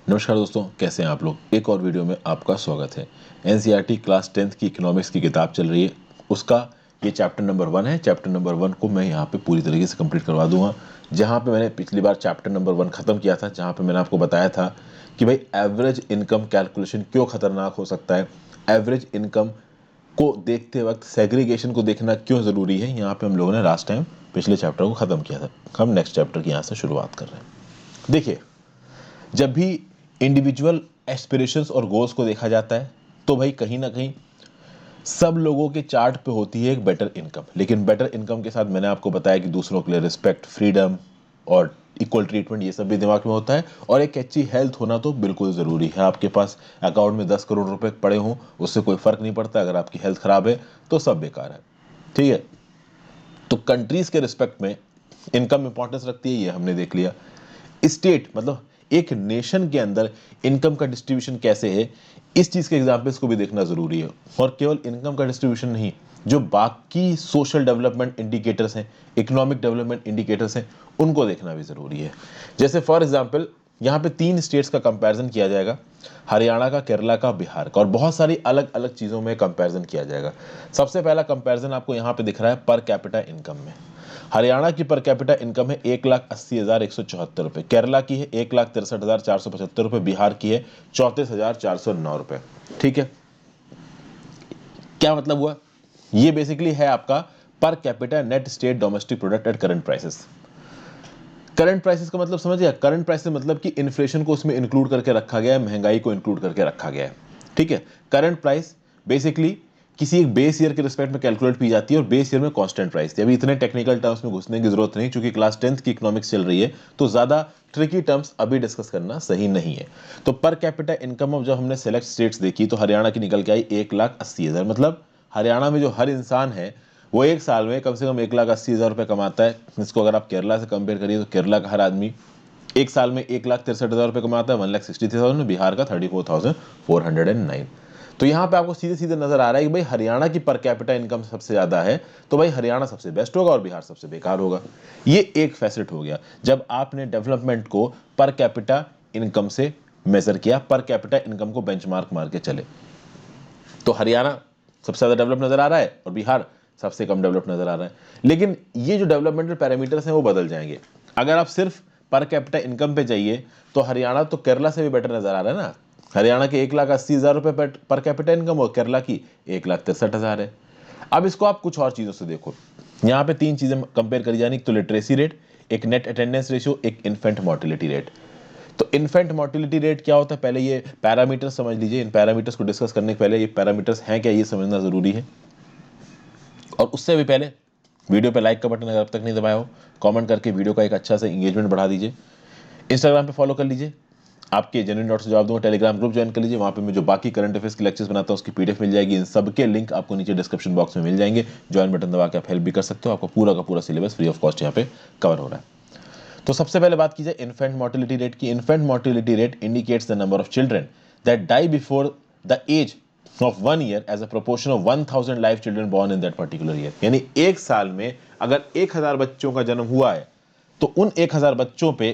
नमस्कार दोस्तों, कैसे हैं आप लोग। एक और वीडियो में आपका स्वागत है। एनसीईआरटी क्लास 10th की इकोनॉमिक्स की किताब चल रही है, उसका ये चैप्टर नंबर 1 है। चैप्टर नंबर 1 को मैं यहाँ पे पूरी तरीके से कंप्लीट करवा दूंगा। जहाँ पे मैंने पिछली बार चैप्टर नंबर 1 खत्म किया था, जहाँ पे मैंने आपको बताया था कि भाई एवरेज इनकम कैलकुलेशन क्यों खतरनाक हो सकता है, एवरेज इनकम को देखते वक्त सेग्रीगेशन को देखना क्यों ज़रूरी है। यहाँ पे हम लोगों ने लास्ट टाइम पिछले चैप्टर को ख़त्म किया था। हम नेक्स्ट चैप्टर की यहाँ से शुरुआत कर रहे हैं। देखिए, जब भी इंडिविजुअल एस्पिरेशंस और गोल्स को देखा जाता है तो भाई कहीं ना कहीं सब लोगों के चार्ट पे होती है एक बेटर इनकम। लेकिन बेटर इनकम के साथ मैंने आपको बताया कि दूसरों के लिए रिस्पेक्ट, फ्रीडम और इक्वल ट्रीटमेंट, ये सब भी दिमाग में होता है। और एक अच्छी हेल्थ होना तो बिल्कुल ज़रूरी है। आपके पास अकाउंट में 10 करोड़ रुपए पड़े हों, उससे कोई फ़र्क नहीं पड़ता। अगर आपकी हेल्थ ख़राब है तो सब बेकार है। ठीक है, तो कंट्रीज़ के रिस्पेक्ट में इनकम इंपॉर्टेंस रखती है, ये हमने देख लिया। स्टेट मतलब एक नेशन के अंदर इनकम का डिस्ट्रीब्यूशन कैसे है, इस चीज के एग्जांपल्स को भी देखना जरूरी है। और केवल इनकम का डिस्ट्रीब्यूशन नहीं, जो बाकी सोशल डेवलपमेंट इंडिकेटर्स हैं, इकोनॉमिक डेवलपमेंट इंडिकेटर्स हैं, उनको देखना भी जरूरी है। जैसे फॉर एग्जांपल यहाँ पे 3 स्टेट्स का कंपैरिजन किया जाएगा, हरियाणा का, केरला का, बिहार का, और बहुत सारी अलग अलग चीज़ों में कंपैरिजन किया जाएगा। सबसे पहला कंपैरिजन आपको यहाँ पे दिख रहा है पर कैपिटा इनकम में। हरियाणा की पर कैपिटा इनकम है 1,80,174 रुपये, केरला की है 1,63,475 रुपये, बिहार की है 34,409 रुपये। ठीक है, क्या मतलब हुआ? ये बेसिकली है आपका per capita net state domestic product at current prices. Current prices का मतलब समझ गया? करंट प्राइसेस मतलब कि इन्फ्लेशन को उसमें इंक्लूड करके रखा गया है, महंगाई को इंक्लूड करके रखा गया है। ठीक है, करंट प्राइस बेसिकली किसी एक बेस ईयर के रिस्पेक्ट में कैलकुलेट की जाती है और बेस ईयर में कांस्टेंट प्राइस थी। अभी इतने टेक्निकल टर्म्स में घुसने की जरूरत नहीं, क्योंकि क्लास 10th की इकोनॉमिक्स चल रही है, तो ज्यादा ट्रिकी टर्म्स अभी डिस्कस करना सही नहीं है। तो पर कैपिटा इनकम ऑफ जब हमने सेलेक्ट स्टेट्स देखी तो हरियाणा की निकल के आई 1,80,000। मतलब हरियाणा में जो हर इंसान है वो एक साल में कम से कम 1,80,000 रुपये कमाता है। इसको अगर आप केरला से कंपेयर करिए तो केरला का हर आदमी एक साल में 1,63,000 रुपये कमाता है, 1,63,000। बिहार का 34,409। तो यहाँ पे आपको सीधे सीधे नजर आ रहा है कि भाई हरियाणा की पर कैपिटा इनकम सबसे ज्यादा है, तो भाई हरियाणा सबसे बेस्ट होगा और बिहार सबसे बेकार होगा। ये एक फैसेट हो गया जब आपने डेवलपमेंट को पर कैपिटा इनकम से मेजर किया, पर कैपिटा इनकम को बेंचमार्क मार के चले। तो हरियाणा सबसे ज्यादा डेवलप नजर आ रहा है और बिहार सबसे कम डेवलप नजर आ रहा है। लेकिन ये जो डेवलपमेंटल पैरामीटर्स हैं वो बदल जाएंगे। अगर आप सिर्फ पर कैपिटा इनकम पे जाइए तो हरियाणा तो केरला से भी बेटर नजर आ रहा है ना। हरियाणा के 1,80,000 रुपए पर कैपिटा इनकम और केरला की 1,63,000 है। अब इसको आप कुछ और चीजों से देखो। यहाँ पे 3 चीजें कंपेयर करी जानी, तो लिटरेसी रेट, एक नेट अटेंडेंस रेशियो, एक इन्फेंट मोर्टिलिटी रेट। तो इन्फेंट मोर्टिलिटी रेट क्या होता है, पहले ये पैरामीटर्स समझ लीजिए। इन पैरामीटर्स को डिस्कस करने के पहले ये पैरामीटर्स हैं क्या, ये समझना जरूरी है। और उससे भी पहले वीडियो पे लाइक का बटन अगर अब तक नहीं दबाया हो, कमेंट करके वीडियो का एक अच्छा सा एंगेजमेंट बढ़ा दीजिए। इंस्टाग्राम पे फॉलो कर लीजिए, आपके जेन्युइन डाउट्स जवाब दूंगा। टेलीग्राम ग्रुप ज्वाइन कर लीजिए, वहाँ पे मैं जो बाकी करंट अफेयर्स की लेक्चर्स बनाता हूँ उसकी पीडीएफ मिल जाएगी। इन सब के लिंक आपको नीचे डिस्क्रिप्शन बॉक्स में मिल जाएंगे। ज्वाइन बटन दबा के आप हेल्प भी कर सकते हो। आपका पूरा का पूरा सिलेबस फ्री ऑफ कॉस्ट यहाँ पे कवर हो रहा है। तो सबसे पहले बात की जाए इन्फेंट मोर्टिलिटी रेट की। Infant mortality rate indicates the number of children that die before the age of 1 year as a proportion of 1,000 live children born in that particular year. यानी एक साल में अगर 1,000 बच्चों का जन्म हुआ है तो उन 1,000 बच्चों पे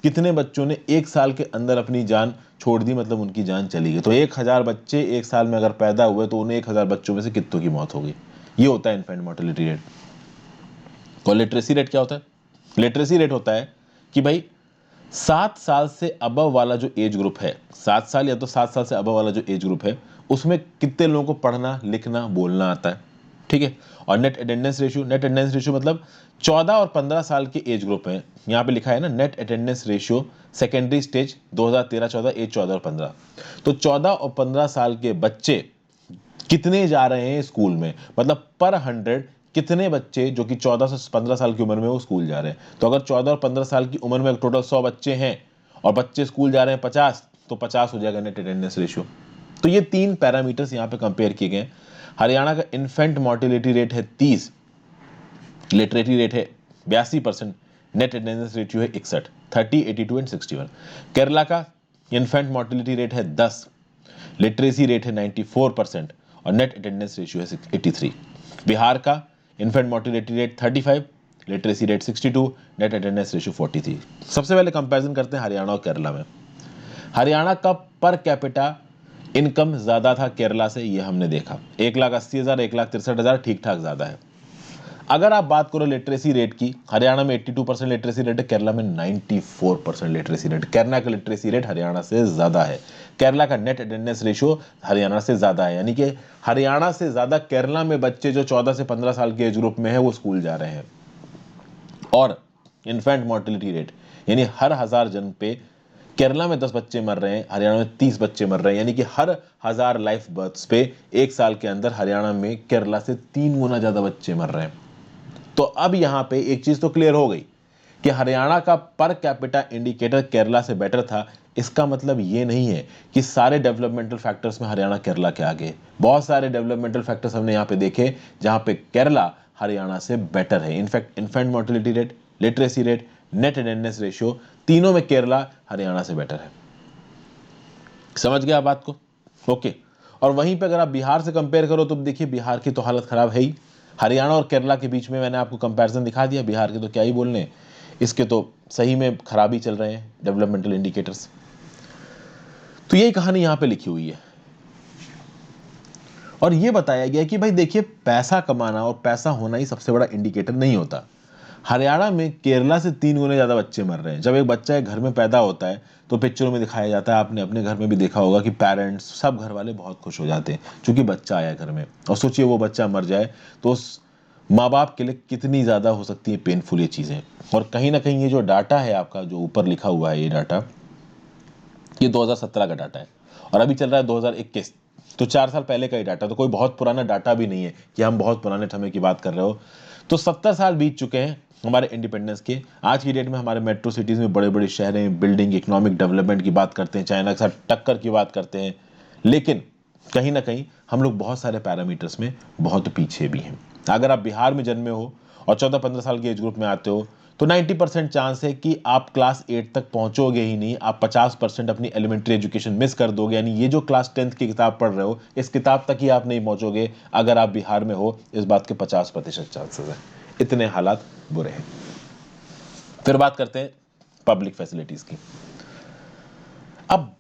कितने बच्चों ने एक साल के अंदर अपनी जान छोड़ दी, मतलब उनकी जान चली गई। तो 1,000 बच्चे एक साल में अगर पैदा हुए तो उन 1,000 बच्चों में से कितनों की मौत हो गई। ये होता है इन्फेंट मोर्टिलिटी रेट। और लिटरेसी रेट क्या होता है? लिटरेसी रेट होता है कि भाई 7 साल से अबव वाला जो एज ग्रुप है, 7 साल या तो 7 साल से अबव वाला जो एज ग्रुप है, उसमें कितने लोगों को पढ़ना लिखना बोलना आता है। ठीक है। और net attendance ratio, net attendance ratio मतलब 14 और 15 साल के एज ग्रुप हैं। यहाँ पे लिखा है ना net attendance ratio secondary stage 2013-14, age 14 और 15। तो 14 और 15 साल के बच्चे कितने जा रहे हैं स्कूल में, मतलब पर 100 कितने बच्चे जो कि 14 से 15 साल की उम्र में वो स्कूल जा रहे हैं। तो अगर 14 और 15 साल की उम्र में टोटल 100 बच्चे हैं और बच्चे स्कूल जा रहे हैं 50, तो 50 हो जाएगा नेट अटेंडेंस रेशियो। तो ये 3 पैरामीटर्स यहाँ पे कंपेयर किए गए। हरियाणा का इन्फेंट मोर्टिलिटी रेट है 30, लिटरेसी रेट है 82%, नेट अटेंडेंस रेशियो है 61, 30, 82 एंड 61। केरला का इन्फेंट मोर्टिलिटी रेट है 10, लिटरेसी रेट है 94% और नेट अटेंडेंस रेशियो है 83। बिहार का infant mortality rate 35, literacy rate 62, net attendance ratio 43। सबसे पहले कंपैरिजन करते हैं हरियाणा और केरला में। हरियाणा का पर कैपिटा इनकम ज्यादा था केरला से, ये हमने देखा। 1,80,000, 1,63,000 ठीक ठाक ज्यादा है। अगर आप बात करो लिटरेसी रेट की, हरियाणा में 82% लिटरेसी रेट है, केरला में 94% लिटरेसी रेट। केरला का लिटरेसी रेट हरियाणा से ज्यादा है। केरला का नेट अटेंडेंस रेशियो हरियाणा से ज्यादा है, यानी कि हरियाणा से ज्यादा केरला में बच्चे जो 14 से 15 साल के एज ग्रुप में है वो स्कूल जा रहे हैं। और इन्फेंट मोर्टेलिटी रेट, यानी हर 1000 जन्म पे केरला में 10 बच्चे मर रहे हैं, हरियाणा में 30 बच्चे मर रहे हैं, यानी कि हर 1000 लाइफ बर्थ्स पे एक साल के अंदर हरियाणा में केरला से 3 गुना ज्यादा बच्चे मर रहे हैं। तो अब यहां पे एक चीज तो क्लियर हो गई कि हरियाणा का पर कैपिटा इंडिकेटर केरला से बेटर था। इसका मतलब ये नहीं है कि सारे डेवलपमेंटल फैक्टर्स में हरियाणा केरला के आगे। बहुत सारे डेवलपमेंटल फैक्टर्स हमने यहां पे देखे जहां पे केरला हरियाणा से बेटर है। In fact infant mortality rate, literacy rate, net attendance ratio, तीनों में केरला हरियाणा से बेटर है। समझ गया बात को? ओके। और वहीं पे अगर आप बिहार से कंपेयर करो तो देखिए बिहार की तो हालत खराब है ही। हरियाणा और केरला के बीच में मैंने आपको कंपैरिजन दिखा दिया। बिहार के तो क्या ही बोलने, इसके तो सही में खराबी चल रहे हैं डेवलपमेंटल इंडिकेटर्स। तो यही कहानी यहां पे लिखी हुई है और ये बताया गया कि भाई देखिए, पैसा कमाना और पैसा होना ही सबसे बड़ा इंडिकेटर नहीं होता। हरियाणा में केरला से 3 गुने ज्यादा बच्चे मर रहे हैं। जब एक बच्चा एक घर में पैदा होता है तो पिक्चरों में दिखाया जाता है, आपने अपने घर में भी देखा होगा कि पेरेंट्स, सब घर वाले बहुत खुश हो जाते हैं क्योंकि बच्चा आया घर में। और सोचिए वो बच्चा मर जाए तो उस माँ बाप के लिए कितनी ज्यादा हो सकती है पेनफुल ये चीजें। और कहीं ना कहीं ये जो डाटा है आपका, जो ऊपर लिखा हुआ है ये डाटा, ये 2017 का डाटा है और अभी चल रहा है 2021। तो 4 साल पहले का ही डाटा, तो कोई बहुत पुराना डाटा भी नहीं है कि हम बहुत पुराने समय की बात कर रहे हो। तो 70 साल बीत चुके हैं हमारे इंडिपेंडेंस के। आज की डेट में हमारे मेट्रो सिटीज में बड़े बड़े शहरें, बिल्डिंग, इकोनॉमिक डेवलपमेंट की बात करते हैं, चाइना के साथ टक्कर की बात करते हैं, लेकिन कहीं ना कहीं हम लोग बहुत सारे पैरामीटर्स में बहुत पीछे भी हैं। अगर आप बिहार में जन्मे हो और 14-15 साल के एज ग्रुप में आते हो तो 90% चांस है कि आप क्लास 8 तक पहुंचोगे ही नहीं। आप 50% अपनी एलिमेंट्री एजुकेशन मिस कर दोगे, यानी ये जो क्लास 10th की किताब पढ़ रहे हो इस किताब तक ही आप नहीं पहुंचोगे अगर आप बिहार में हो। इस बात के 50% चांसेस है। इतने हालात बुरे हैं। फिर बात करते हैं पब्लिक फैसिलिटीज की। अब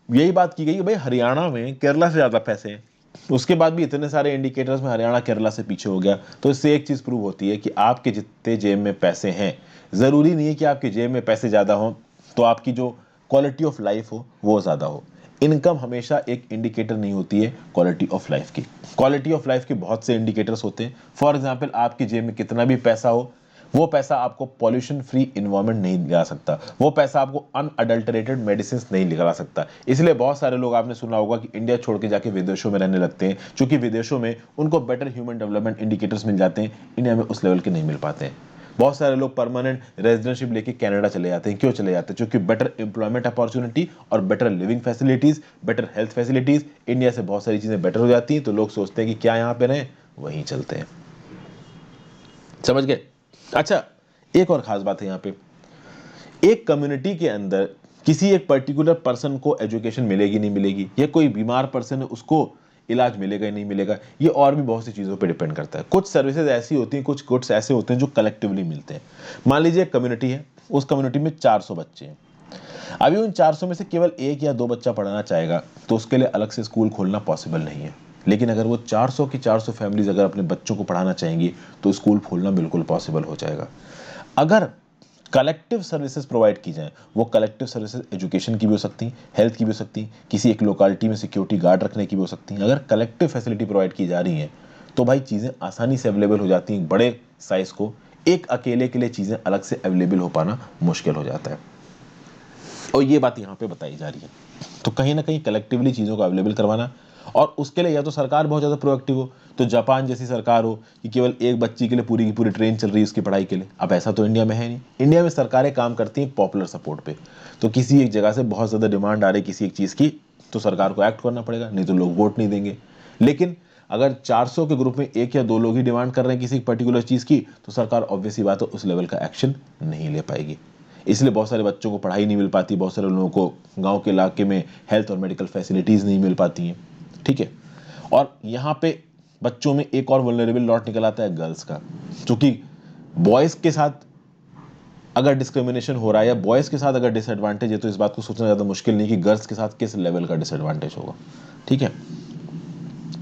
यही बात की गई कि भाई हरियाणा में केरला से ज्यादा पैसे हैं, उसके बाद भी इतने सारे इंडिकेटर्स में हरियाणा केरला से पीछे हो गया। तो इससे एक चीज प्रूव होती है कि आपके जितने जेब में पैसे हैं, जरूरी नहीं है कि आपके जेब में पैसे ज्यादा हो तो आपकी जो क्वालिटी ऑफ लाइफ हो वो ज्यादा हो। इनकम हमेशा एक इंडिकेटर नहीं होती है क्वालिटी ऑफ लाइफ की। क्वालिटी ऑफ लाइफ के बहुत से इंडिकेटर्स होते हैं। फॉर एग्जाम्पल, आपकी जेब में कितना भी पैसा हो, वो पैसा आपको पॉल्यूशन फ्री इन्वायरमेंट नहीं दिला सकता, वो पैसा आपको अनअडल्टरेटेड मेडिसिन नहीं दिला सकता। इसलिए बहुत सारे लोग, आपने सुना होगा कि इंडिया छोड़ के जाके विदेशों में रहने लगते हैं, क्योंकि विदेशों में उनको बेटर ह्यूमन डेवलपमेंट इंडिकेटर्स मिल जाते हैं, इंडिया में उस लेवल के नहीं मिल पाते हैं। बहुत सारे लोग परमानेंट रेजिडेंशिप लेके कनाडा चले जाते हैं। क्यों चले जाते हैं? क्योंकि बेटर एम्प्लॉयमेंट अपॉर्चुनिटी और better living facilities, better health facilities, India से बहुत सारी चीजें बेटर हो जाती हैं। तो लोग सोचते हैं कि क्या यहाँ पे रहें, वहीं चलते हैं। समझ गए? अच्छा, एक और खास बात है यहाँ पे, एक कम्युनिटी के अंदर किसी एक पर्टिकुलर पर्सन को एजुकेशन मिलेगी नहीं मिलेगी, या कोई बीमार पर्सन है उसको इलाज मिलेगा ही नहीं मिलेगा, ये और भी बहुत सी चीज़ों पे डिपेंड करता है। कुछ सर्विसेज ऐसी होती हैं, कुछ गुड्स ऐसे होते हैं जो कलेक्टिवली मिलते हैं। मान लीजिए एक कम्युनिटी है, उस कम्युनिटी में 400 बच्चे हैं। अभी उन 400 में से केवल 1 या 2 बच्चा पढ़ना चाहेगा तो उसके लिए अलग से स्कूल खोलना पॉसिबल नहीं है। लेकिन अगर वो 400 की 400 फैमिलीज अगर अपने बच्चों को पढ़ाना चाहेंगी तो स्कूल खोलना बिल्कुल पॉसिबल हो जाएगा। अगर कलेक्टिव सर्विसेज प्रोवाइड की जाए, वो कलेक्टिव सर्विसेज एजुकेशन की भी हो सकती हैं, हेल्थ की भी हो सकती हैं, किसी एक लोकेलिटी में सिक्योरिटी गार्ड रखने की भी हो सकती हैं। अगर कलेक्टिव फैसिलिटी प्रोवाइड की जा रही हैं तो भाई चीज़ें आसानी से अवेलेबल हो जाती हैं। बड़े साइज को एक अकेले के लिए चीज़ें अलग से अवेलेबल हो पाना मुश्किल हो जाता है, और ये बात यहाँ पे बताई जा रही है। तो कहीं ना कहीं कलेक्टिवली चीज़ों को अवेलेबल करवाना, और उसके लिए या तो सरकार बहुत ज़्यादा प्रोएक्टिव हो, तो जापान जैसी सरकार हो कि केवल एक बच्ची के लिए पूरी की पूरी ट्रेन चल रही है उसकी पढ़ाई के लिए। अब ऐसा तो इंडिया में है नहीं। इंडिया में सरकारें काम करती हैं पॉपुलर सपोर्ट पे। तो किसी एक जगह से बहुत ज़्यादा डिमांड आ रही किसी एक चीज़ की, तो सरकार को एक्ट करना पड़ेगा, नहीं तो लोग वोट नहीं देंगे। लेकिन अगर 400 के ग्रुप में 1 या 2 लोग ही डिमांड कर रहे हैं किसी पर्टिकुलर चीज़ की, तो सरकार ऑब्वियसली बात है उस लेवल का एक्शन नहीं ले पाएगी। इसलिए बहुत सारे बच्चों को पढ़ाई नहीं मिल पाती, बहुत सारे लोगों को गांव के इलाके में हेल्थ और मेडिकल फैसिलिटीज़ नहीं मिल पाती हैं। ठीक है। और यहाँ पे बच्चों में एक और वल्नरेबल लॉट निकल आता है गर्ल्स का, क्योंकि बॉयज़ के साथ अगर डिस्क्रिमिनेशन हो रहा है या बॉयज़ के साथ अगर डिसएडवांटेज है तो इस बात को सोचना ज़्यादा मुश्किल नहीं कि गर्ल्स के साथ किस लेवल का डिसएडवांटेज होगा। ठीक है,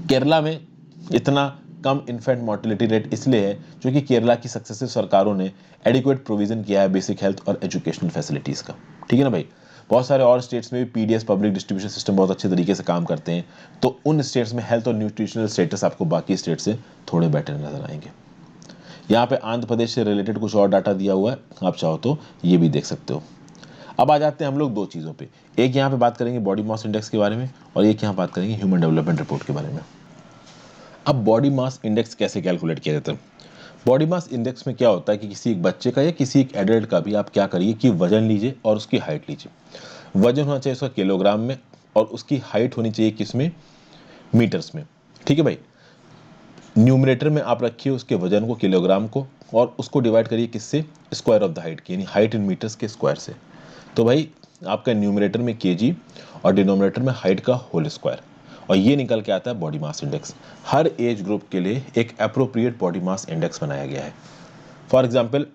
केरला में इतना कम इन्फेंट मोर्टेलिटी रेट इसलिए है क्योंकि केरला की सक्सेसिव सरकारों ने एडिक्वेट प्रोविजन किया है बेसिक हेल्थ और एजुकेशनल फैसिलिटीज़ का। ठीक है ना भाई। बहुत सारे और स्टेट्स में भी पीडीएस पब्लिक डिस्ट्रीब्यूशन सिस्टम बहुत अच्छे तरीके से काम करते हैं, तो उन स्टेट्स में हेल्थ और न्यूट्रिशनल स्टेटस आपको बाकी स्टेट से थोड़े बेटर नजर आएंगे। यहाँ पे आंध्र प्रदेश से रिलेटेड कुछ और डाटा दिया हुआ है, आप चाहो तो ये भी देख सकते हो। अब आ जाते हैं हम लोग दो चीज़ों पे, एक यहाँ पे बात करेंगे बॉडी मास इंडेक्स के बारे में और एक यहाँ बात करेंगे ह्यूमन डेवलपमेंट रिपोर्ट के बारे में। अब बॉडी मास इंडेक्स कैसे कैलकुलेट किया जाता है? बॉडी मास इंडेक्स में क्या होता है कि किसी एक बच्चे का या किसी एक एडल्ट का भी आप क्या करिए कि वजन लीजिए और उसकी हाइट लीजिए। वजन होना चाहिए उसका किलोग्राम में और उसकी हाइट होनी चाहिए किसमें, मीटर्स में। ठीक है भाई, न्यूमरेटर में आप रखिए उसके वजन को, किलोग्राम को, और उसको डिवाइड करिए किससे, स्क्वायर ऑफ द हाइट की, यानी हाइट इन मीटर्स के स्क्वायर से। तो भाई आपका न्यूमरेटर में केजी और डिनोमिनेटर में हाइट का होल स्क्वायर, और ये निकल के आता है बॉडी मास इंडेक्स। हर एज ग्रुप के लिए एक अप्रोप्रिएट बॉडी मास इंडेक्स बनाया गया है। फॉर एग्जाम्पल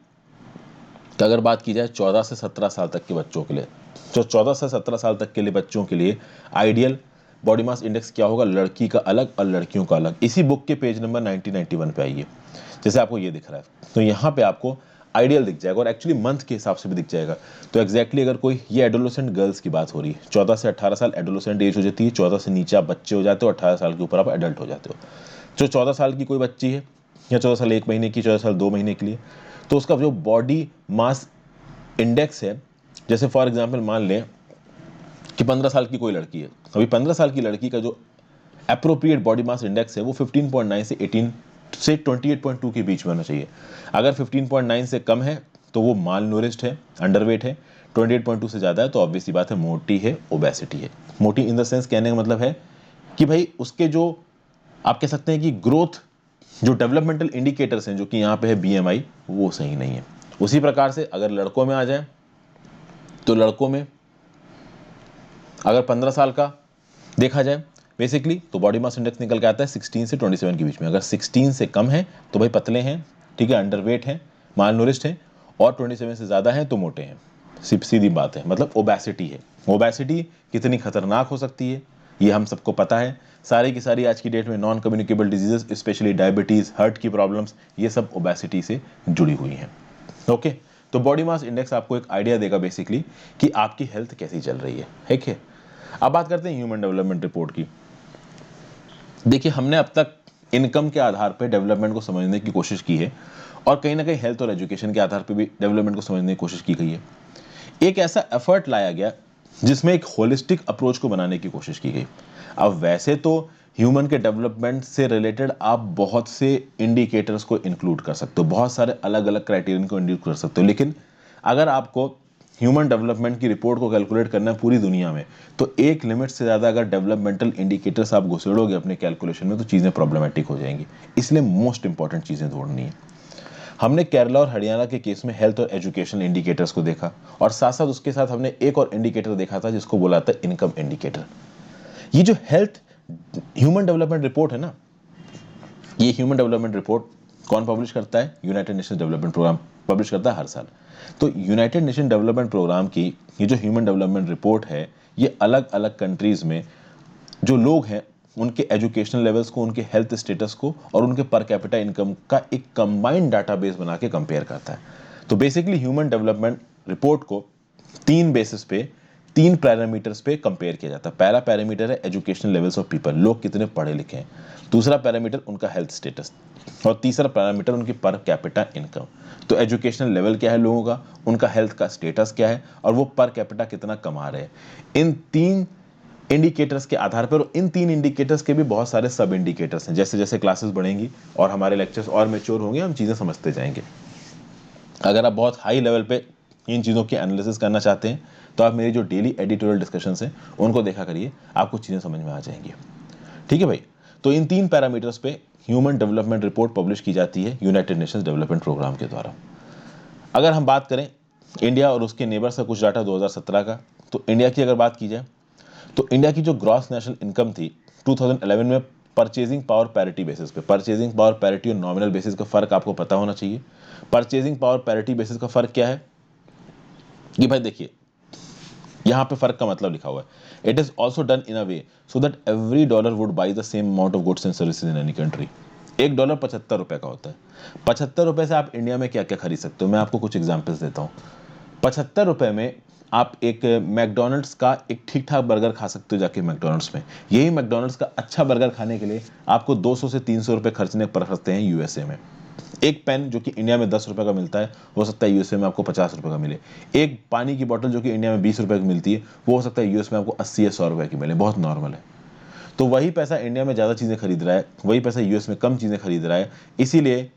अगर बात की जाए 14 से 17 साल तक के बच्चों के लिए, तो 14 से 17 साल तक के लिए बच्चों के लिए आइडियल बॉडी मास इंडेक्स क्या होगा, लड़की का अलग और लड़कियों का अलग। इसी बुक के पेज नंबर 1991 पे आइए, जैसे आपको ये दिख रहा है, तो यहाँ पे आपको आइडियल दिख जाएगा और एक्चुअली मंथ के हिसाब से भी दिख जाएगा। तो एग्जैक्टली अगर कोई, ये एडोलेसेंट गर्ल्स की बात हो रही है, 14 से 18 साल एडोलेसेंट एज हो जाती है, 14 से नीचे आप बच्चे हो जाते हो, 18 साल के ऊपर आप एडल्ट हो जाते हो। जो 14 साल की कोई बच्ची है या 14 साल 1 महीने की, 14 साल 2 महीने के लिए, तो उसका जो बॉडी मास इंडेक्स है, जैसे फॉर एग्जाम्पल मान लें कि 15 साल की कोई लड़की है, अभी 15 साल की लड़की का जो अप्रोप्रिएट बॉडी मास इंडेक्स है वो 15.9 से 18 से 28.2 के बीच में होना चाहिए। अगर 15.9 से कम है तो वो माल नूरिश्ड है, अंडरवेट है। 28.2 से ज़्यादा है तो ऑब्वियसली बात है मोटी है, ओबेसिटी है। मोटी इन द सेंस कहने का मतलब है कि भाई उसके जो आप कह सकते हैं कि ग्रोथ, जो डेवलपमेंटल इंडिकेटर्स हैं, जो कि यहाँ पे है बीएमआई, वो सही नहीं है। उसी प्रकार से अगर लड़कों में आ जाए तो लड़कों में अगर 15 साल का देखा जाए बेसिकली, तो बॉडी मास इंडेक्स निकल के आता है 16 से 27 के बीच में। अगर 16 से कम है तो भाई पतले हैं, ठीक है, अंडरवेट हैं, माल नूरिश्ड हैं, और 27 से ज़्यादा हैं तो मोटे हैं। सीधी बात है, मतलब ओबेसिटी है। ओबेसिटी कितनी खतरनाक हो सकती है ये हम सबको पता है। सारी की सारी आज की डेट में non communicable diseases, specially diabetes, heart की प्रॉब्लम्स, ये सब ओबेसिटी से जुड़ी हुई हैं। ओके, तो बॉडी मास इंडेक्स आपको एक आइडिया देगा बेसिकली कि आपकी हेल्थ कैसी चल रही है। ठीक है, अब बात करते हैं ह्यूमन डेवलपमेंट रिपोर्ट की। देखिए, हमने अब तक इनकम के आधार पर डेवलपमेंट को समझने की कोशिश की है और कहीं ना कहीं हेल्थ और एजुकेशन के आधार पर भी डेवलपमेंट को समझने की कोशिश की गई है। एक ऐसा एफर्ट लाया गया जिसमें एक होलिस्टिक अप्रोच को बनाने की कोशिश की गई। अब वैसे तो ह्यूमन के डेवलपमेंट से रिलेटेड आप बहुत से इंडिकेटर्स को इंक्लूड कर सकते हो, बहुत सारे अलग अलग क्राइटेरियन को इंक्लूड कर सकते हो, लेकिन अगर आपको ह्यूमन डेवलपमेंट की रिपोर्ट को कैलकुलेट करना है पूरी दुनिया में, तो एक लिमिट से ज़्यादा अगर डेवलपमेंटल इंडिकेटर्स आप घुसेड़ोगे अपने कैलकुलेशन में तो चीज़ें प्रॉब्लमेटिक हो जाएंगी। इसलिए मोस्ट इंपॉर्टेंट चीज़ें ढूंढनी है। हमने केरला और हरियाणा के केस में हेल्थ और एजुकेशनल इंडिकेटर्स को देखा, और साथ साथ उसके साथ हमने एक और इंडिकेटर देखा था जिसको बोला था इनकम इंडिकेटर। ये जो हेल्थ ह्यूमन डेवलपमेंट रिपोर्ट है ना, ये ह्यूमन डेवलपमेंट रिपोर्ट कौन पब्लिश करता है? United Nation Development Programme publish करता है हर साल। तो यूनाइटेड नेशन डेवलपमेंट प्रोग्राम की ये जो ह्यूमन डेवलपमेंट रिपोर्ट है, ये अलग अलग कंट्रीज़ में जो लोग हैं उनके एजुकेशनल लेवल्स को, उनके हेल्थ स्टेटस को और उनके पर कैपिटा इनकम का एक कंबाइंड डाटाबेस बना के कंपेयर करता है। तो बेसिकली ह्यूमन डेवलपमेंट रिपोर्ट को 3 बेसिस पे, 3 पैरामीटर्स पे कंपेयर किया जाता है। पहला पैरामीटर है एजुकेशनल लेवल्स ऑफ पीपल, लोग कितने पढ़े लिखे हैं। दूसरा पैरामीटर उनका हेल्थ स्टेटस, और तीसरा पैरामीटर उनकी पर कैपिटा इनकम। तो एजुकेशनल लेवल क्या है लोगों का, उनका हेल्थ का स्टेटस क्या है, और वो पर कैपिटा कितना कमा रहे हैं। इन 3 इंडिकेटर्स के आधार पर, इन 3 इंडिकेटर्स के भी बहुत सारे सब इंडिकेटर्स हैं। जैसे जैसे क्लासेस बढ़ेंगी और हमारे लेक्चर्स और मैच्योर होंगे, हम चीज़ें समझते जाएंगे। अगर आप बहुत हाई लेवल पे इन चीज़ों की एनालिसिस करना चाहते हैं तो आप मेरी जो डेली एडिटोरियल डिस्कशंस हैं उनको देखा करिए, आपको चीज़ें समझ में आ जाएंगी। ठीक है भाई, तो इन 3 पैरामीटर्स पे ह्यूमन डेवलपमेंट रिपोर्ट पब्लिश की जाती है यूनाइटेड नेशंस डेवलपमेंट प्रोग्राम के द्वारा। अगर हम बात करें इंडिया और उसके नेबर्स का कुछ डाटा 2017 का, तो इंडिया की अगर बात की जाए तो इंडिया की जो ग्रॉस नेशनल इनकम थी 2011 में परचेजिंग पावर पैरिटी बेसिस पे, परचेजिंग पावर पैरिटी और नॉमिनल बेसिस का फर्क आपको पता होना चाहिए। परचेजिंग पावर पैरिटी बेसिस का फर्क क्या है? कि भाई देखिए यहाँ पे फर्क का मतलब लिखा हुआ है, it is also done in a way so that every dollar would buy the same amount of goods and services in any country. $1 75 रुपए का होता है। 75 रुपए से आप इंडिया में क्या क्या खरीद सकते हो, मैं आपको कुछ एग्जाम्पल्स देता हूँ। 75 रुपए में आप एक मैकडोनल्ड्स का एक ठीक ठाक बर्गर खा सकते हो जाके मैकडोनल्ड्स में। यही मैकडोनल्ड्स का अच्छा बर्गर खाने के लिए आपको 200 से 300 रुपए खर्चने पड़ सकते हैं यूएसए में। एक पेन जो कि इंडिया में 10 रुपए का मिलता है, हो सकता है यूएसए में आपको 50 रुपए का मिले। एक पानी की बोतल जो कि इंडिया में 20 रुपए की मिलती है, वो हो सकता है यूएस में आपको 80 या 100 रुपए की मिले, बहुत नॉर्मल है। तो वही पैसा इंडिया में ज़्यादा चीज़ें खरीद रहा है, वही पैसा यूएस में कम चीज़ें खरीद रहा है। इसीलिए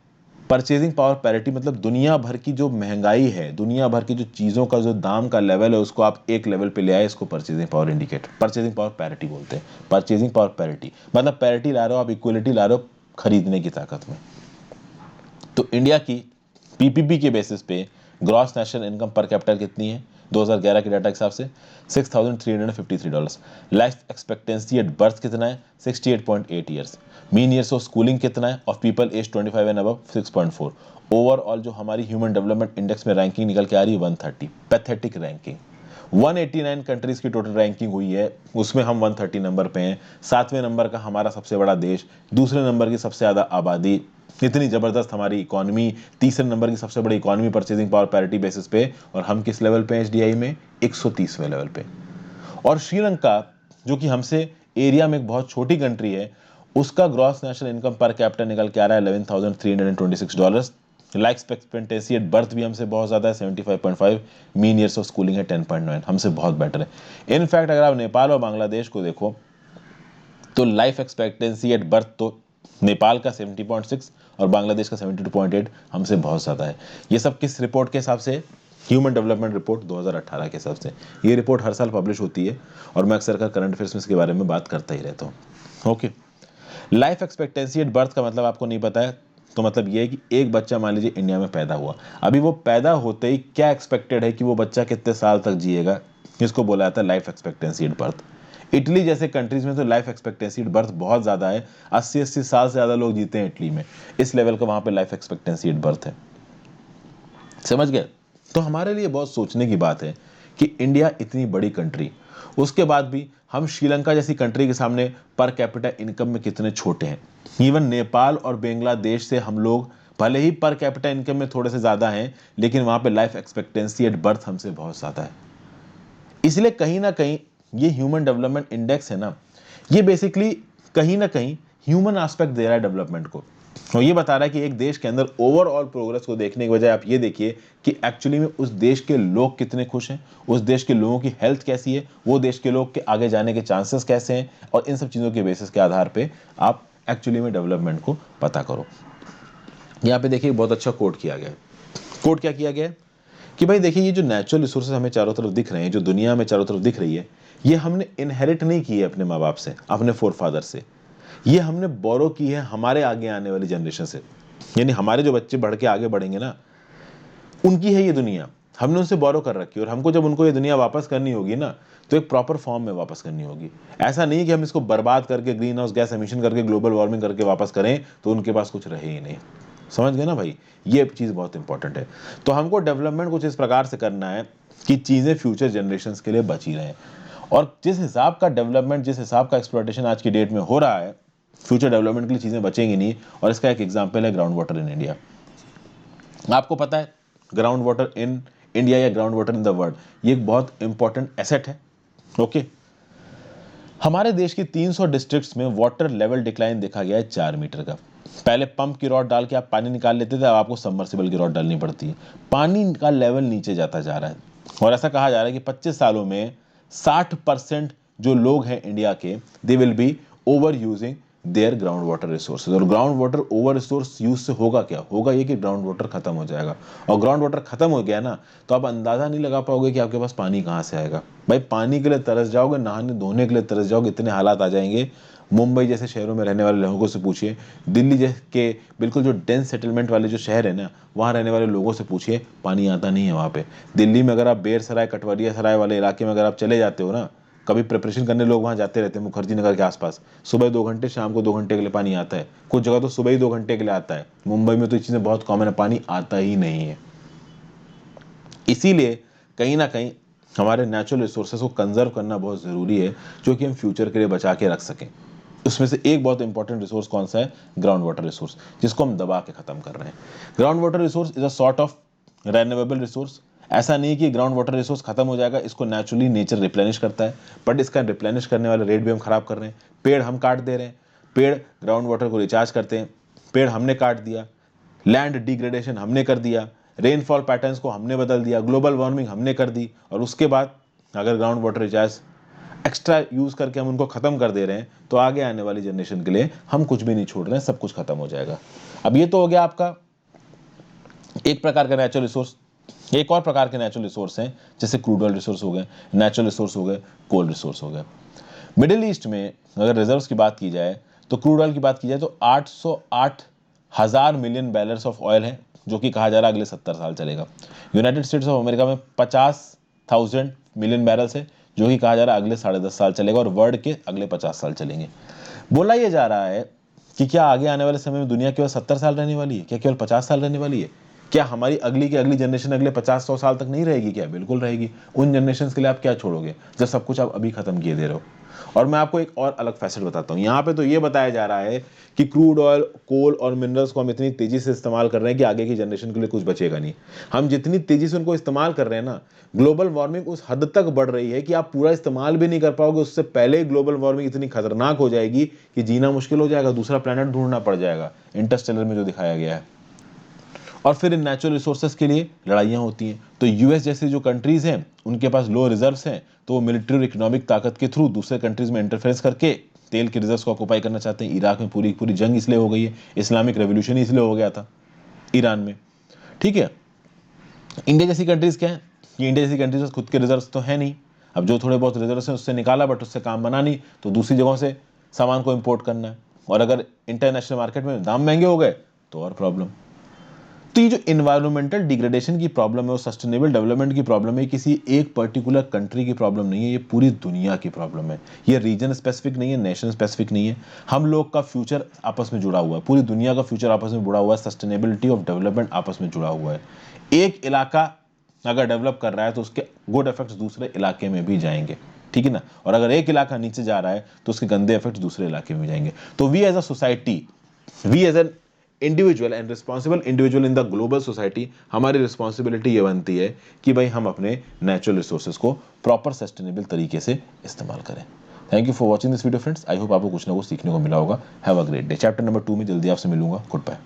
परचेजिंग पावर पैरिटी मतलब दुनिया भर की जो महंगाई है, दुनिया भर की जो चीज़ों का जो दाम का लेवल है, उसको आप एक लेवल पे ले आए, इसको purchasing power indicate purchasing power parity बोलते हैं। परचेजिंग पावर पैरिटी मतलब पैरिटी ला रहे हो आप, इक्वलिटी ला रहे हो खरीदने की ताकत में। तो इंडिया की पीपीपी के बेसिस पे ग्रॉस नेशनल इनकम पर कैपिटल कितनी है 2011 के डाटा के हिसाब से $6,353। लाइफ एक्सपेक्टेंसी एट बर्थ कितना है 68.8 years. Mean years of schooling कितना है of people age 25 and above 6.4। Overall जो हमारी ह्यूमन डेवलपमेंट इंडेक्स में रैंकिंग निकल के आ रही है 130, पैथेटिक रैंकिंग। 189 कंट्रीज की टोटल रैंकिंग हुई है, उसमें हम 130 नंबर पे हैं। 7वें नंबर का हमारा सबसे बड़ा देश, दूसरे नंबर की सबसे ज़्यादा आबादी, इतनी ज़बरदस्त हमारी इकोनॉमी, तीसरे नंबर की सबसे बड़ी economy purchasing power parity basis पे, और हम किस लेवल पे हैं एचडीआई में 130वें लेवल पे। और श्रीलंका जो कि हमसे एरिया में एक बहुत छोटी कंट्री है, उसका ग्रॉस नेशनल इनकम पर कैपिटल निकल के आ रहा है $11,326। लाइफ एक्सपेक्टेंसी एट बर्थ भी हमसे बहुत ज़्यादा है 75.5। मीन ईयर्स ऑफ स्कूलिंग है 10.9, हमसे बहुत बेटर है। इनफैक्ट अगर आप नेपाल और बांग्लादेश को देखो तो लाइफ एक्सपेक्टेंसी एट बर्थ तो नेपाल का 70.6 और बांग्लादेश का 72.8 हमसे बहुत ज़्यादा है। ये सब किस रिपोर्ट के हिसाब से, ह्यूमन डेवलपमेंट रिपोर्ट 2018 के हिसाब से। ये रिपोर्ट हर साल पब्लिश होती है और मैं अक्सर कर करंट अफेयर्स में इसके बारे में बात करता ही रहता हूँ। Okay, life expectancy at birth का मतलब आपको नहीं पता है तो मतलब ये है कि एक बच्चा मान लीजिए इंडिया में पैदा हुआ, अभी वो पैदा होते ही क्या एक्सपेक्टेड है कि वो बच्चा कितने साल तक जिएगा, इसको बोला जाता है life expectancy at birth. Italy जैसे कंट्रीज में तो लाइफ एक्सपेक्टेंसी एट बर्थ बहुत ज़्यादा है, 80-80 साल से ज़्यादा लोग जीते हैं इटली में, इस लेवल का वहाँ पे लाइफ एक्सपेक्टेंसी एट बर्थ है। समझ गए? तो हमारे लिए बहुत सोचने की बात है कि इंडिया इतनी बड़ी कंट्री, उसके बाद भी हम श्रीलंका जैसी कंट्री के सामने पर कैपिटा इनकम में कितने छोटे हैं। इवन नेपाल और बांग्लादेश से हम लोग भले ही पर कैपिटा इनकम में थोड़े से ज़्यादा हैं, लेकिन वहाँ पे लाइफ एक्सपेक्टेंसी एट बर्थ हमसे बहुत ज़्यादा है। इसलिए कहीं ना कहीं ये ह्यूमन डेवलपमेंट इंडेक्स है ना, ये बेसिकली कहीं ना कहीं ह्यूमन एस्पेक्ट दे रहा है डेवलपमेंट को, और ये बता रहा है कि एक देश के अंदर ओवरऑल प्रोग्रेस को देखने के बजाय आप ये देखिए कि एक्चुअली में उस देश के लोग कितने खुश हैं, उस देश के लोगों की हेल्थ कैसी है, वो देश के लोग के आगे जाने के चांसेस कैसे हैं, और इन सब चीज़ों के बेसिस के आधार पे आप एक्चुअली में डेवलपमेंट को पता करो। यहाँ पे देखिए बहुत अच्छा कोट किया गया है। कोट क्या किया गया है कि भाई देखिए ये जो नेचुरल रिसोर्सेज हमें चारों तरफ दिख रहे हैं, जो दुनिया में चारों तरफ दिख रही है, ये हमने इनहेरिट नहीं की है अपने माँ बाप से, अपने फोरफादर से, ये हमने बोरो की है हमारे आगे आने वाली जनरेशन से। यानी हमारे जो बच्चे बढ़ के आगे बढ़ेंगे ना, उनकी है ये दुनिया, हमने उनसे बोरो कर रखी है, और हमको जब उनको ये दुनिया वापस करनी होगी ना, तो एक प्रॉपर फॉर्म में वापस करनी होगी। ऐसा नहीं कि हम इसको बर्बाद करके ग्रीन हाउस गैस एमिशन करके ग्लोबल वार्मिंग करके वापस करें तो उनके पास कुछ रहे ही नहीं। समझ गए ना भाई, ये चीज़ बहुत इंपॉर्टेंट है। तो हमको डेवलपमेंट कुछ इस प्रकार से करना है कि चीज़ें फ्यूचर जनरेशंस के लिए बची रहें, और जिस हिसाब का डेवलपमेंट, जिस हिसाब का एक्सप्लॉयटेशन आज की डेट में हो रहा है, फ्यूचर डेवलपमेंट के लिए चीज़ें बचेंगी नहीं। और इसका एक एग्जांपल है ग्राउंड वाटर इन इंडिया। आपको पता है ग्राउंड वाटर इन इंडिया या ground water in the world, ये एक बहुत इंपॉर्टेंट एसेट है। ओके, हमारे देश के 300 डिस्ट्रिक्ट्स में वाटर लेवल डिक्लाइन देखा गया है 4 मीटर का। पहले पंप की रॉड डाल के आप पानी निकाल लेते थे, अब आपको सबमर्सिबल की रॉड डालनी पड़ती है। पानी का लेवल नीचे जाता जा रहा है, और ऐसा कहा जा रहा है कि 25 सालों में 60% जो लोग हैं इंडिया के, they will be over using their ground water resources. और ground water over resource use से होगा क्या, होगा ये कि ग्राउंड वाटर खत्म हो जाएगा, और ग्राउंड वाटर खत्म हो गया ना, तो आप अंदाजा नहीं लगा पाओगे कि आपके पास पानी कहाँ से आएगा। भाई पानी के लिए तरस जाओगे, नहाने धोने के लिए तरस जाओगे, इतने हालात आ जाएंगे। मुंबई जैसे शहरों में रहने वाले लोगों से पूछिए, दिल्ली जैसे के बिल्कुल जो डेंस सेटलमेंट वाले जो शहर है ना, वहाँ रहने वाले लोगों से पूछिए, पानी आता नहीं है वहाँ पे। दिल्ली में अगर आप बेर सराय कटवरिया सराय वाले इलाके में अगर आप चले जाते हो ना, कभी प्रिपरेशन करने लोग वहाँ जाते रहते हैं मुखर्जी नगर के आसपास, सुबह 2 घंटे शाम को 2 घंटे के लिए पानी आता है, कुछ जगह तो सुबह ही 2 घंटे के लिए आता है। मुंबई में तो ये चीज़ें बहुत कॉमन है, पानी आता ही नहीं है। इसीलिए कहीं ना कहीं हमारे नेचुरल रिसोर्सेज को कंजर्व करना बहुत ज़रूरी है, जो कि हम फ्यूचर के लिए बचा के रख सकें। उसमें से एक बहुत इंपॉर्टेंट रिसोर्स कौन सा है? ग्राउंड वाटर रिसोर्स, जिसको हम दबा के खत्म कर रहे हैं। Ground water resource is a sort of renewable resource. ऐसा नहीं कि ग्राउंड वाटर रिसोर्स खत्म हो जाएगा, इसको नेचुरली नेचर रिप्लेनिश करता है, बट इसका रिप्लेनिश करने वाले रेट भी हम खराब कर रहे हैं। पेड़ हम काट दे रहे हैं, पेड़ ग्राउंड वाटर को रिचार्ज करते हैं, पेड़ हमने काट दिया, लैंड डिग्रेडेशन हमने कर दिया, रेनफॉल पैटर्न्स को हमने बदल दिया, ग्लोबल वार्मिंग हमने कर दी, और उसके बाद अगर ground water recharge extra use करके हम उनको खत्म कर दे रहे हैं, तो आगे आने वाली जनरेशन के लिए हम कुछ भी नहीं छोड़ रहे हैं, सब कुछ खत्म हो जाएगा। अब ये तो हो गया आपका एक प्रकार का नेचुरल रिसोर्स। एक और प्रकार के नेचुरल रिसोर्स हैं, जैसे क्रूड ऑयल रिसोर्स हो गए, नेचुरल रिसोर्स हो गए, कोल रिसोर्स हो गए। मिडिल ईस्ट में अगर रिजर्व्स की बात की जाए, तो क्रूड ऑयल की बात की जाए तो 808,000 मिलियन बैरल्स ऑफ ऑयल है, जो कि कहा जा रहा है अगले 70 साल चलेगा। यूनाइटेड स्टेट्स ऑफ अमेरिका में 50,000 मिलियन बैरल्स है, जो कि कहा जा रहा है अगले 10.5 साल चलेगा, और वर्ल्ड के अगले 50 साल चलेंगे। बोला यह जा रहा है कि क्या आगे आने वाले समय में दुनिया केवल 70 साल रहने वाली है? क्या केवल 50 साल रहने वाली है? क्या हमारी अगली की अगली जनरेशन अगले 50-100 साल तक नहीं रहेगी? क्या बिल्कुल रहेगी। उन जनरेशन के लिए आप क्या छोड़ोगे, जब सब कुछ आप अभी खत्म किए दे रहे हो? और मैं आपको एक और अलग फैसेट बताता हूँ। यहाँ पे तो ये बताया जा रहा है कि क्रूड ऑयल, कोल और मिनरल्स को हम इतनी तेजी से इस्तेमाल कर रहे हैं कि आगे की जनरेशन के लिए कुछ बचेगा नहीं। हम जितनी तेजी से उनको इस्तेमाल कर रहे हैं ना, ग्लोबल वार्मिंग उस हद तक बढ़ रही है कि आप पूरा इस्तेमाल भी नहीं कर पाओगे, उससे पहले ग्लोबल वार्मिंग इतनी खतरनाक हो जाएगी कि जीना मुश्किल हो जाएगा, दूसरा प्लेनेट ढूंढना पड़ जाएगा, इंटरस्टेलर में जो दिखाया गया है। और फिर इन नेचुरल रिसोर्सेज के लिए लड़ाइयाँ होती हैं। तो यूएस जैसी जो कंट्रीज़ हैं, उनके पास लो रिजर्व्स हैं, तो वो मिलिट्री और इकोनॉमिक ताकत के थ्रू दूसरे कंट्रीज़ में इंटरफेरेंस करके तेल के रिजर्व्स को ऑक्यूपाई करना चाहते हैं। इराक में पूरी पूरी जंग इसलिए हो गई है, इस्लामिक रेवोल्यूशन इसलिए हो गया था ईरान में। ठीक है, इंडिया जैसी कंट्रीज़ क्या है कि इंडिया जैसी कंट्रीज में खुद के रिजर्व्स तो है नहीं। अब जो थोड़े बहुत रिजर्व्स हैं उससे निकाला, बट उससे काम बना नहीं, तो दूसरी जगहों से सामान को इम्पोर्ट करना है, और अगर इंटरनेशनल मार्केट में दाम महंगे हो गए तो और प्रॉब्लम। तो ये जो इन्वायरमेंटल डिग्रेडेशन की प्रॉब्लम है और सस्टेनेबल डेवलपमेंट की प्रॉब्लम है, किसी एक पर्टिकुलर कंट्री की प्रॉब्लम नहीं है, ये पूरी दुनिया की प्रॉब्लम है। ये रीजन स्पेसिफिक नहीं है, नेशन स्पेसिफिक नहीं है। हम लोग का फ्यूचर आपस में जुड़ा हुआ है, पूरी दुनिया का फ्यूचर आपस में जुड़ा हुआ है, सस्टेनेबिलिटी ऑफ डेवलपमेंट आपस में जुड़ा हुआ है। एक इलाका अगर डेवलप कर रहा है तो उसके गुड इफेक्ट्स दूसरे इलाके में भी जाएंगे, ठीक है ना। और अगर एक इलाका नीचे जा रहा है तो उसके गंदे इफेक्ट्स दूसरे इलाके में जाएंगे। तो we as a society, we as an individual and responsible individual in the global society, हमारी रिस्पॉन्सिबिलिटी ये बनती है कि भाई हम अपने नेचुरल रिसोर्सेज को प्रॉपर सस्टेनेबल तरीके से इस्तेमाल करें। Thank you for watching this video friends. I hope आपको कुछ ना कुछ सीखने को मिला होगा। Have a great day. Chapter number 2 में जल्दी आपसे मिलूंगा। Good bye.